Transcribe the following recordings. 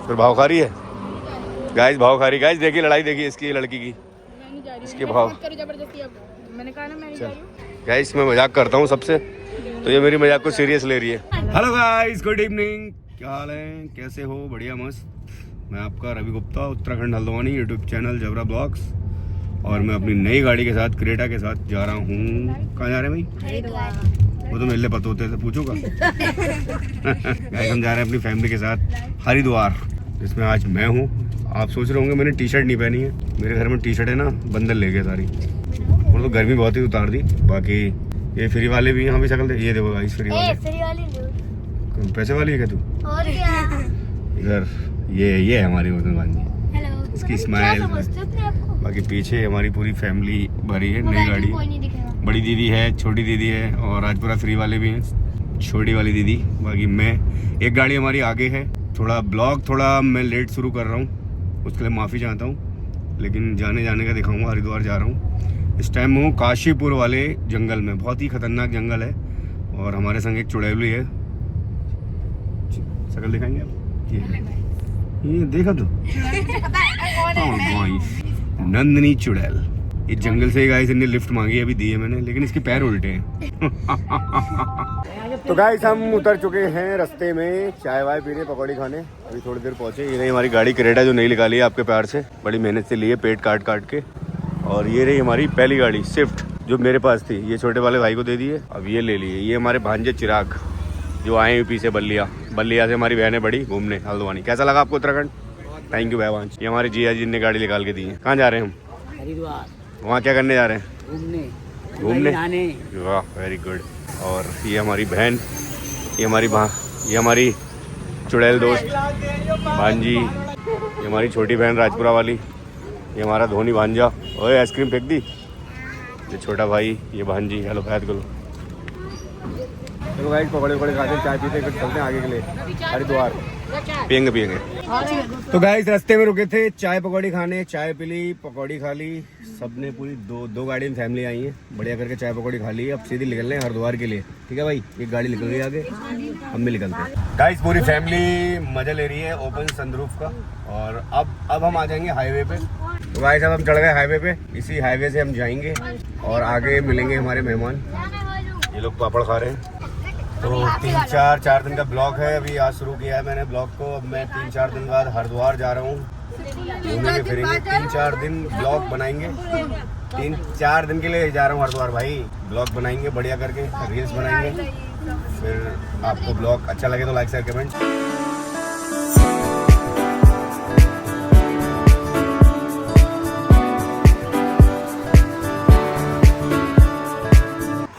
फिर भाव खा रही है गाइस, भाव खा रही। गाइस देखिए लड़ाई, देखिए इसकी लड़की की, इसके भाव। मैंने कहा ना मैं नहीं जा रही हूं। गाइस मैं मजाक करता हूँ सबसे, तो ये मेरी मजाक को सीरियस ले रही है। हेलो गाइस, गुड इवनिंग, क्या हाल है, कैसे हो? बढ़िया मस्त। मैं आपका रवि गुप्ता, उत्तराखंड हल्द्वानी, यूट्यूब चैनल जबरा ब्लॉग्स। और मैं अपनी नई गाड़ी के साथ, क्रेटा के साथ जा रहा हूँ। कहाँ जा रहे हैं भाई? वो तो मेरे लिए पता होते थे, पूछूंगा। गाइस हम जा रहे हैं अपनी फैमिली के साथ हरिद्वार, जिसमें आज मैं हूँ। आप सोच रहे होंगे मैंने टी शर्ट नहीं पहनी है। मेरे घर में टी शर्ट है ना, बंदर ले गए सारी। और तो गर्मी बहुत ही उतार दी। बाकी ये फ्री वाले भी यहाँ भी शकल दे। ये देखो गाइस फ्री वाले। पैसे वाली है क्या तू? और क्या? इधर ये है हमारी भांजी। हेलो। इसकी स्माइल। बाकी पीछे हमारी पूरी फैमिली भरी है। नई गाड़ी, बड़ी दीदी है, छोटी दीदी है, और आज पूरा फ्री वाले भी हैं। छोटी वाली दीदी, बाकी मैं। एक गाड़ी हमारी आगे है। थोड़ा ब्लॉग थोड़ा मैं लेट शुरू कर रहा हूँ, उसके लिए माफ़ी चाहता हूँ, लेकिन जाने का दिखाऊंगा। हरिद्वार जा रहा हूँ। इस टाइम हूँ काशीपुर वाले जंगल में। बहुत ही खतरनाक जंगल है, और हमारे संग एक चुड़ैली है। शकल दिखाएंगे आप? ये देखा तो नंदनी चुड़ैल। इस जंगल से गाइस इन्हें लिफ्ट मांगी, अभी दी है मैंने, लेकिन इसके पैर उल्टे हैं। तो गाइस हम उतर चुके हैं रास्ते में, चाय वाय पीने, पकौड़ी खाने। अभी थोड़ी देर पहुंचे। ये रही हमारी गाड़ी क्रेटा, जो नई निकाली है आपके प्यार से, बड़ी मेहनत से ली है, पेट काट के। और ये रही हमारी पहली गाड़ी स्विफ्ट, जो मेरे पास थी। ये छोटे वाले भाई को दे दी है, अब ये ले लिए। ये हमारे भांजे चिराग, जो आए यूपी से बल्लिया से हमारी बहनें बड़ी घूमने हल्द्वानी। कैसा लगा आपको उत्तराखंड? Thank you भाईवांश। ये हमारे जिया जी ने गाड़ी निकाल के दी है। कहाँ जा रहे हैं हम? हरिद्वार। वहाँ क्या करने जा रहे हैं? घूमने। घूमने। वाह वेरी गुड। और ये हमारी बहन, ये हमारी चुड़ैल दोस्त भांजी, ये हमारी छोटी बहन राजपुरा वाली, ये हमारा धोनी भांजा। ओए आइसक्रीम फेंक दी। ये छोटा भाई, ये भांजी। हेलो फैद गुल। चलो गाइस पकौड़े खाते हैं, चाय पीते, फिर चलते हैं आगे के लिए हरिद्वार। पियेंगे। तो गाइस रास्ते में रुके थे चाय पकौड़ी खाने। चाय पी ली, पकौड़ी खा ली। सबने पूरी दो गाड़ी में फैमिली आई है, बढ़िया करके चाय पकौड़ी खा ली। अब सीधी निकल रहे हैं हरिद्वार के लिए। ठीक है भाई, एक गाड़ी निकल गई आगे, हम भी निकलते हैं। गाइस पूरी फैमिली मजा ले रही है ओपन सनरूफ का। और अब हम आ जाएंगे हाईवे पे। तो गाइस अब हम चढ़ गए हाईवे पे। इसी हाईवे से हम जाएंगे और आगे मिलेंगे हमारे मेहमान। ये लोग पापड़ खा रहे हैं। तो 3-4 दिन का ब्लॉग है। अभी आज शुरू किया है मैंने ब्लॉग को। अब मैं 3-4 दिन बाद हरिद्वार जा रहा हूँ। घूमेंगे फिरेंगे, 3-4 दिन ब्लॉग बनाएंगे। 3-4 दिन के लिए जा रहा हूँ हरिद्वार भाई। ब्लॉग बनाएंगे बढ़िया करके, रील्स बनाएंगे। फिर आपको ब्लॉग अच्छा लगे तो लाइक शेयर कमेंट।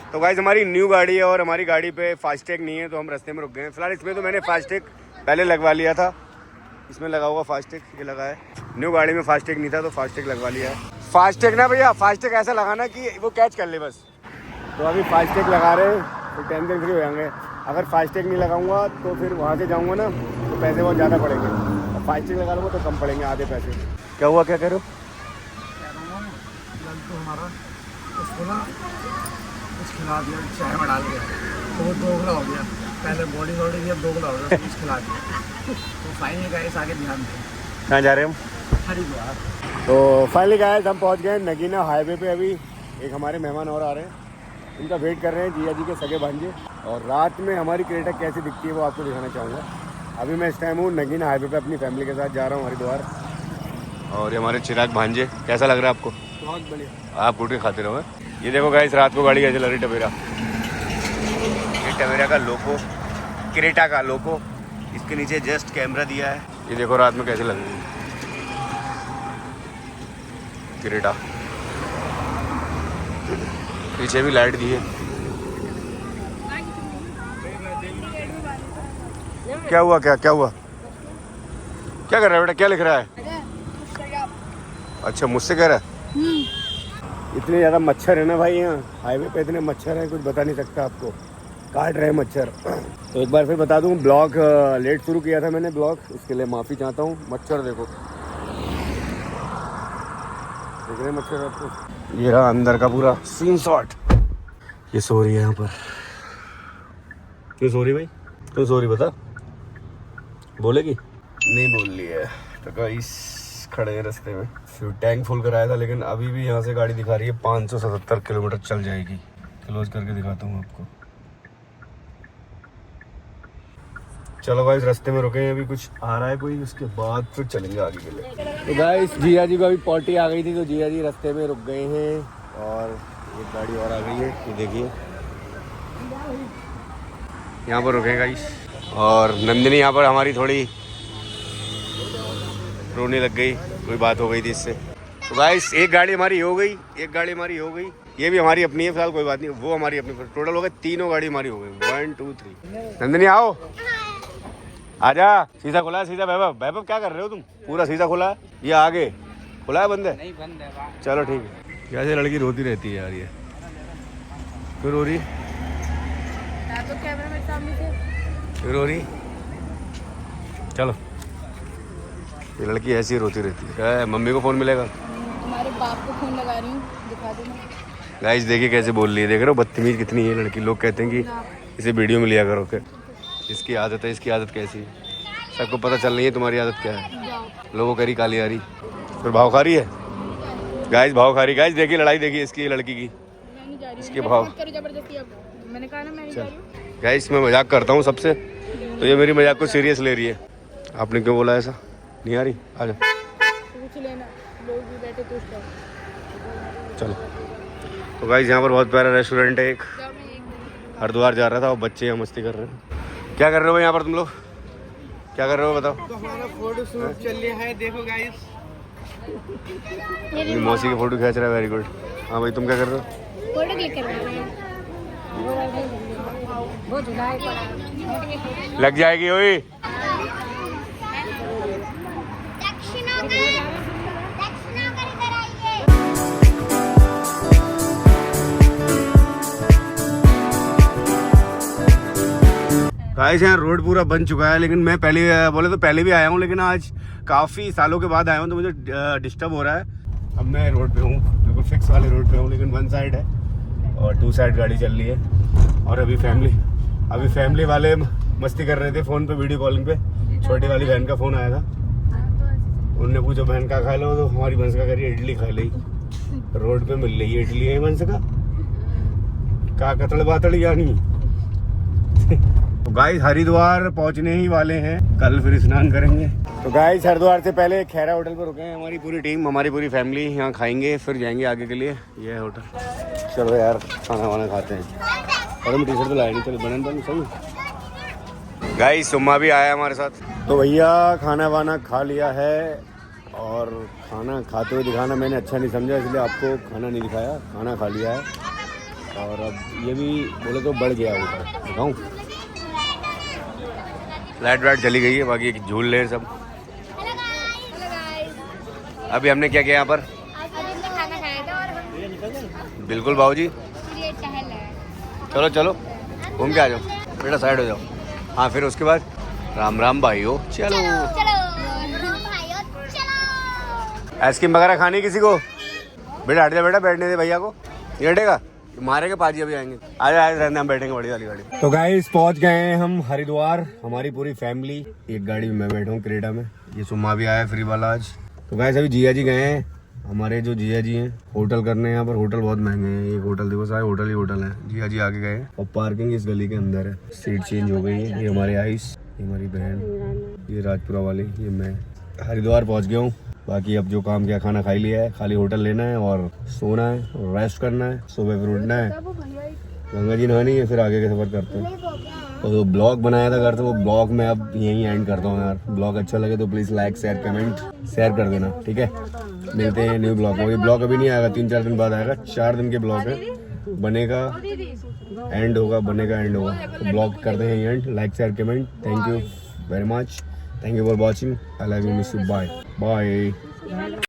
तो गाइस हमारी न्यू गाड़ी है, और हमारी गाड़ी पे फास्टैग नहीं है, तो हम रास्ते में रुक गए हैं। फिलहाल इसमें तो मैंने फास्टैग पहले लगवा लिया था। इसमें लगा हुआ फास्टैग, ये लगा है। न्यू गाड़ी में फास्टैग नहीं था, तो फास्टैग लगवा लिया है। फास्टैग ना भैया, फास्टैग ऐसा लगाना कि वो कैच कर ले बस। तो अभी फास्टैग लगा रहे हैं, तो टेंशन फ्री हो जाएंगे। अगर फास्टैग नहीं लगाऊंगा तो फिर वहाँ से जाऊँगा ना, तो पैसे बहुत ज़्यादा पड़ेंगे। और फास्टैग लगा लूँगा तो कम पड़ेंगे, आधे पैसे। क्या हुआ, क्या कह रहे हो? खिला दिया चाय में डाल के, तो वो दोगला हो गया। पहले बॉडी दिया, दोगला हो गया, कुछ खिला दिया। तो फाइनली गाइस आगे ध्यान दें। कहाँ जा रहे हैं हम? हरिद्वार। तो फाइनली गाइस हम पहुंच गए नगीना हाईवे पे। अभी एक हमारे मेहमान और आ रहे हैं, उनका वेट कर रहे हैं, जिया जी के सगे भांजे। और रात में हमारी क्रेटा कैसी दिखती है वो आपको दिखाना चाहूँगा। अभी मैं इस टाइम हूँ नगीना हाईवे पे, अपनी फैमिली के साथ जा रहा हूँ हरिद्वार। और ये हमारे चिराग भांजे। कैसा लग रहा है आपको? बहुत बढ़िया। आप गुटके खाते रहो। ये देखो गाइस रात को गाड़ी कैसे लग रही टवेरा। ये टवेरा का लोगो, क्रेटा का लोगो, इसके नीचे जस्ट कैमरा दिया है। ये देखो रात में कैसे लग रही है क्रेटा। पीछे भी लाइट दी है। क्या हुआ, क्या हुआ, क्या कर रहा है बेटा? क्या लिख रहा है? अच्छा मुझसे कह रहा है। इतने ज़्यादा मच्छर है ना भाई, यहाँ हाईवे पे इतने मच्छर हैं, कुछ बता नहीं सकता आपको। काट रहे हैं मच्छर। तो एक बार फिर बता दूँ, ब्लॉग लेट शुरू किया था मैंने ब्लॉग, इसके लिए माफ़ी चाहता हूँ। मच्छर देखो, देख रहे मच्छर आपको? ये रहा अंदर का पूरा सीन शॉट। ये सो रही है यहाँ पर। क्यों सो रही भाई? क्यों सो रही बता? बोलेगी? नहीं बोल ली है। तो गाइस खड़े हैं रास्ते में, फिर टैंक फुल कराया था, लेकिन अभी भी यहाँ से गाड़ी दिखा रही है 577 किलोमीटर चल जाएगी। क्लोज करके दिखाता हूँ आपको। चलो गाइस रास्ते में रुके हैं, अभी कुछ आ रहा है कोई, उसके बाद फिर चलेंगे आगे के लिए। तो गाइस जिया जी को अभी पॉटी आ गई थी, तो जिया जी रास्ते में रुक गए हैं और एक गाड़ी और आ गई है, ये देखिए यहाँ पर रुके गाइस। और नंदिनी यहाँ पर हमारी थोड़ी रोने लग गई, कोई बात हो गई थी इससे। तो गाइस एक गाड़ी हमारी हो गई, एक गाड़ी हमारी हो गई, ये भी हमारी अपनी है फिलहाल, कोई बात नहीं, वो हमारी अपनी, टोटल हो गए तीनों गाड़ी हमारी हो गई। 1 2 3 नंदिनी आओ, आजा। शीशा खुला है, शीशा। वैभव वैभव क्या कर रहे हो तुम? पूरा शीशा खुला है, ये आगे खुला है, बंद है? नहीं बंद है। चलो ठीक है। कैसे लड़की रोती रहती है यार, ये क्यों रो रही? तो कैमरा मेरे सामने से क्यों रो रही? चलो, ये लड़की ऐसी रोती रहती है। मम्मी को फोन मिलेगा? तुम्हारे बाप को फोन लगा रही हूँ, दिखा देना। गाइस देखिए कैसे बोल रही है, देख रहे हो बदतमीज कितनी है लड़की। लोग कहते हैं कि इसे वीडियो में लिया करो, के इसकी आदत है, इसकी आदत कैसी है, सबको पता चल रही है तुम्हारी आदत क्या है। लोगों करी काली आ रही, फिर भाव खा रही है। गाइस भाव खा रही, गाइस देखिए लड़ाई देखिए इसकी लड़की की, मैं नहीं जा रही, इसके भाव। करो जबरदस्ती। अब मैंने कहा ना मैं नहीं जा रही हूँ। गाइस मैं मजाक करता हूँ सबसे, तो ये मेरी मजाक को सीरियस ले रही है। आपने क्यों बोला ऐसा? नहीं आ रही, आ जाओ। पूछ लेना, लोग भी बैठे तो उसका। चलो तो गाइस यहाँ पर बहुत प्यारा रेस्टोरेंट है एक, हरिद्वार जा रहा था और बच्चे यहाँ मस्ती कर रहे हैं। क्या कर रहे हो यहाँ पर तुम लोग? क्या कर रहे हो बताओ? तो हमारा फोटो शूट चल रहा है, देखो गाइस। मौसी की फोटो खींच रहा है, वेरी गुड। हाँ भाई तुम क्या कर रहे हो? फोटो क्लिक कर रहे हैं। वो झुलाए पड़ा लग जाएगी ओए। गाइस यहाँ रोड पूरा बन चुका है, लेकिन मैं पहले बोले तो पहले भी आया हूँ, लेकिन आज काफ़ी सालों के बाद आया हूँ तो मुझे डिस्टर्ब हो रहा है। अब मैं रोड पे हूँ, बिल्कुल फिक्स वाले रोड पे हूँ, लेकिन 1 साइड है और 2 साइड गाड़ी चल रही है। और अभी फैमिली वाले मस्ती कर रहे थे फ़ोन पे, वीडियो कॉलिंग पे। छोटी वाली बहन का फ़ोन आया था, उनने पूछा बहन का खा लो, तो हमारी भैंस का करिए इडली खा ली। रोड पे मिल रही है इडली, है भैंस का कतड़ बातड़ यानी। तो गाइस हरिद्वार पहुंचने ही वाले हैं, कल फिर स्नान करेंगे। तो गाइस हरिद्वार से पहले खैरा होटल पर रुके हैं, हमारी पूरी टीम, हमारी पूरी फैमिली यहाँ खाएंगे, फिर जाएंगे आगे के लिए। ये है होटल। चलो यार खाना वाना खाते हैं। और हम टी शर्ट तो लाए नहीं, चलो बनन बन सही। गाइस सुम्मा भी आया हमारे साथ। तो भैया खाना वाना खा लिया है, और खाना खाते हुए दिखाना मैंने अच्छा नहीं समझा, इसलिए आपको खाना नहीं दिखाया। खाना खा लिया है और अब ये भी बोले तो बढ़ गया होटल, दिखाऊँ? लाइट वाइट चली गई है, बाकी झूल ले सब। अभी हमने क्या किया यहाँ पर? खाना खाया था और बिल्कुल भाऊजी, चलो चलो घूम के आ जाओ बेटा, साइड हो जाओ। हाँ फिर उसके बाद राम राम भाइयों, चलो आइसक्रीम वगैरह खानी किसी को? बेटा हट जा बेटा, बैठने दे भैया को, ये हटेगा मारेंगे, पाजी अभी आएंगे। आज रहने हम बैठेंगे बड़ी वाली गाड़ी। तो गाइस पहुंच गए हैं हम हरिद्वार, हमारी पूरी फैमिली। एक गाड़ी में मैं बैठा हूँ क्रेटा में, ये सुम्मा भी आया फ्री वाला आज। तो गाइस अभी जिया जी गए हैं, हमारे जो जिया जी हैं होटल करने। यहाँ पर होटल बहुत महंगे हैं, एक होटल देखो सारे होटल ही होटल है। जिया जी आगे गए हैं और पार्किंग इस गली के अंदर है। सीट चेंज हो गई है। ये हमारे आइस, ये हमारी बहन, ये राजपुरा वाली, ये मैं। हरिद्वार पहुँच गया हूँ, बाकी अब जो काम किया खाना खा ही लिया है, खाली होटल लेना है और सोना है और रेस्ट करना है। सुबह फिर उठना है, गंगा जी नहानी है, फिर आगे का सफर करते हैं। तो जो ब्लॉग बनाया था घर से, वो ब्लॉग मैं अब यहीं एंड करता हूँ यार। ब्लॉग अच्छा लगे तो please like share comment share कर देना, ठीक है? मिलते हैं न्यू ब्लॉग में। ये ब्लॉग अभी नहीं आएगा, 3-4 दिन बाद आएगा। 4 दिन के ब्लॉग है, बनेगा एंड होगा, बनेगा एंड होगा। तो ब्लॉग करते हैं end. Like share comment, thank you very much, thank you for watching, I love you, miss you, bye bye.